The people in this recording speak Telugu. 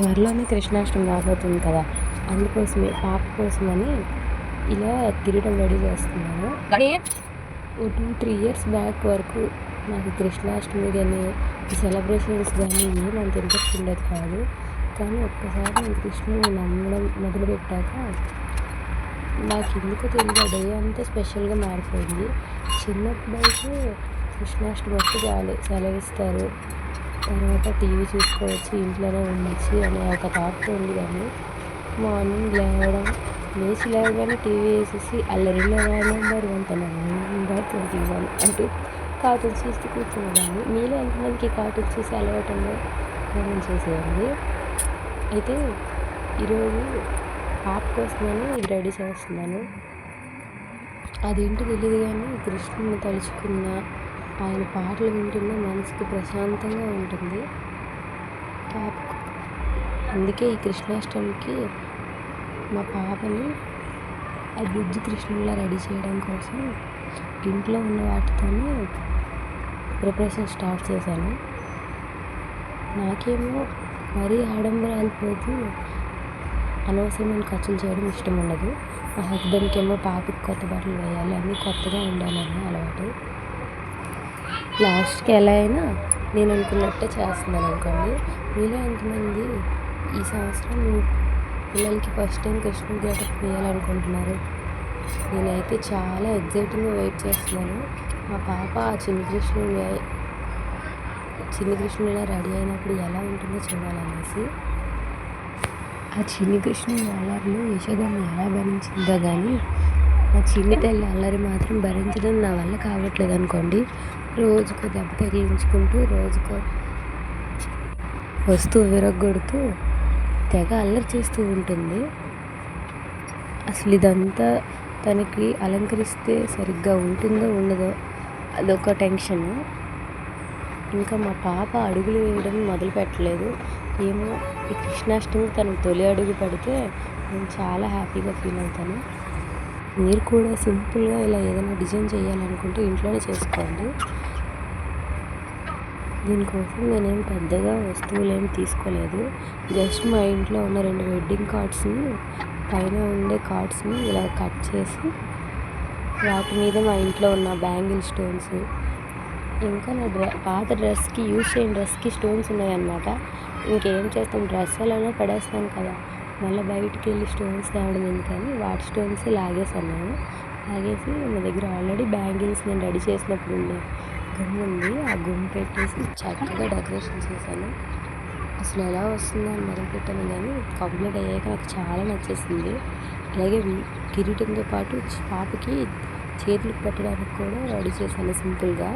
త్వరలోనే కృష్ణాష్టమి రాబోతుంది కదా! అందుకోసమే పాప కోసమని ఇలా కిరీటం రెడీ చేస్తున్నాను. ఓ 2-3 ఇయర్స్ బ్యాక్ వరకు నాకు కృష్ణాష్టమి గానీ, ఈ సెలబ్రేషన్స్ గానీ ఏమంత ఇంట్రెస్ట్ ఉండేది కాదు. కానీ ఒక్కసారి నేను కృష్ణుడిని నమ్మడం మొదలుపెట్టాక నాకెందుకో తెలీదు ఆ డే అంతా స్పెషల్‌గా మారిపోయింది. చిన్నప్పుడైతే కృష్ణాష్టమి వస్తే చాలు సెలవిస్తారు. తర్వాత టీవీ చూసుకోవచ్చు, ఇంట్లోనే ఉండొచ్చు అనే ఒక థాట్‌తో ఉండేదాన్ని. మార్నింగ్ లేచి లేవగానే టీవీ వేసేసి అల్లరిలో నెంబర్ 1 తన నంబర్ 21 అంటూ కార్టూన్స్ చూస్తూ కూర్చునేదాన్ని. మీలో ఎంతమందికి కార్టూన్స్ చూసే అలవాటు ఉందో కామెంట్ చేసేయండి. అయితే ఈరోజు పాప కోసమని ఇది రెడీ చేస్తున్నాను. అదేంటో తెలీదు కానీ కృష్ణుడిని తలుచుకున్న, ఆయన పాటలు వింటున్న మనసుకు ప్రశాంతంగా ఉంటుంది పాపకు. అందుకే ఈ కృష్ణాష్టమికి మా పాపని ఆ బుజ్జి కృష్ణుడిలా రెడీ చేయడం కోసం ఇంట్లో ఉన్న వాటితోనే ప్రిపరేషన్ స్టార్ట్ చేశాను. నాకేమో మరీ ఆడంబరాలు పోతూ అనవసరమైన ఖర్చులు చేయడం ఇష్టం ఉండదు. మా హస్బెండ్కి ఏమో పాపకి కొత్త బట్టలు వేయాలి, అన్నీ కొత్తగా ఉండాలన్న అలవాటు. లాస్ట్కి ఎలా అయినా నేను అనుకున్నట్టే చేస్తున్నాను అనుకోండి. మీలో ఎంతమంది ఈ సంవత్సరం మీ పిల్లలకి ఫస్ట్ టైం కృష్ణుడి గెటప్ వేయాలనుకుంటున్నారు? నేనైతే చాలా ఎగ్జైటింగ్గా వెయిట్ చేస్తున్నాను. మా పాప ఆ చిన్ని కృష్ణుడిలా రెడీ అయినప్పుడు ఎలా ఉంటుందో చూడాలనేసి. ఆ చిన్ని కృష్ణుడి అల్లరిలో యశోదమ్మ ఎలా భరించిందో కానీ నా చిన్ని తల్లి అల్లరి మాత్రం భరించడం నా వల్ల కావట్లేదు అనుకోండి. రోజుకో దెబ్బ తగిలించుకుంటూ, రోజుకో వస్తువు విరగ్గొడుతూ తెగ అల్లరి చేస్తూ ఉంటుంది. అసలు ఇదంతా తనకి అలంకరిస్తే సరిగ్గా ఉంటుందో ఉండదో అదొక టెన్షన్. ఇంకా మా పాప అడుగులు వేయడం మొదలు పెట్టలేదు. ఏమో ఈ కృష్ణాష్టమికి తనకు తొలి అడుగు పడితే నేను చాలా హ్యాపీగా ఫీల్ అవుతాను. మీరు కూడా సింపుల్గా ఇలా ఏదైనా డిజైన్ చేయాలనుకుంటే ఇంట్లోనే చేసుకోండి. దీనికోసం నేనేం పెద్దగా వస్తువులు ఏమి తీసుకోలేదు. జస్ట్ మా ఇంట్లో ఉన్న 2 వెడ్డింగ్ కార్డ్స్ని, పైన ఉండే కార్డ్స్ని ఇలా కట్ చేసి వాటి మీద మా ఇంట్లో ఉన్న బ్యాంగిల్ స్టోన్స్, ఇంకా నా పాత డ్రెస్కి యూజ్ చేయని డ్రెస్కి స్టోన్స్ ఉన్నాయన్నమాట. ఇంకేం చేస్తాం, డ్రెస్ అలానే పడేస్తాను కదా, మళ్ళీ బయటికి వెళ్ళి స్టోన్స్ తేవడం ఎందుకని వాటి స్టోన్స్ లాగేసాను. లాగేసి నా దగ్గర ఆల్రెడీ బ్యాంగిల్స్ నేను రెడీ చేసినప్పుడు ఉండే గుమ్మ ఉంది, ఆ గుమ్మ పెట్టేసి చక్కగా డెకరేషన్ చేశాను. అసలు ఎలా వస్తుందో అని మొదలుపెట్టాను కానీ కంప్లీట్ అయ్యాక నాకు చాలా నచ్చేసింది. అలాగే కిరీటంతో పాటు పాపకి చేతులకు పెట్టడానికి కూడా రెడీ చేశాను సింపుల్గా.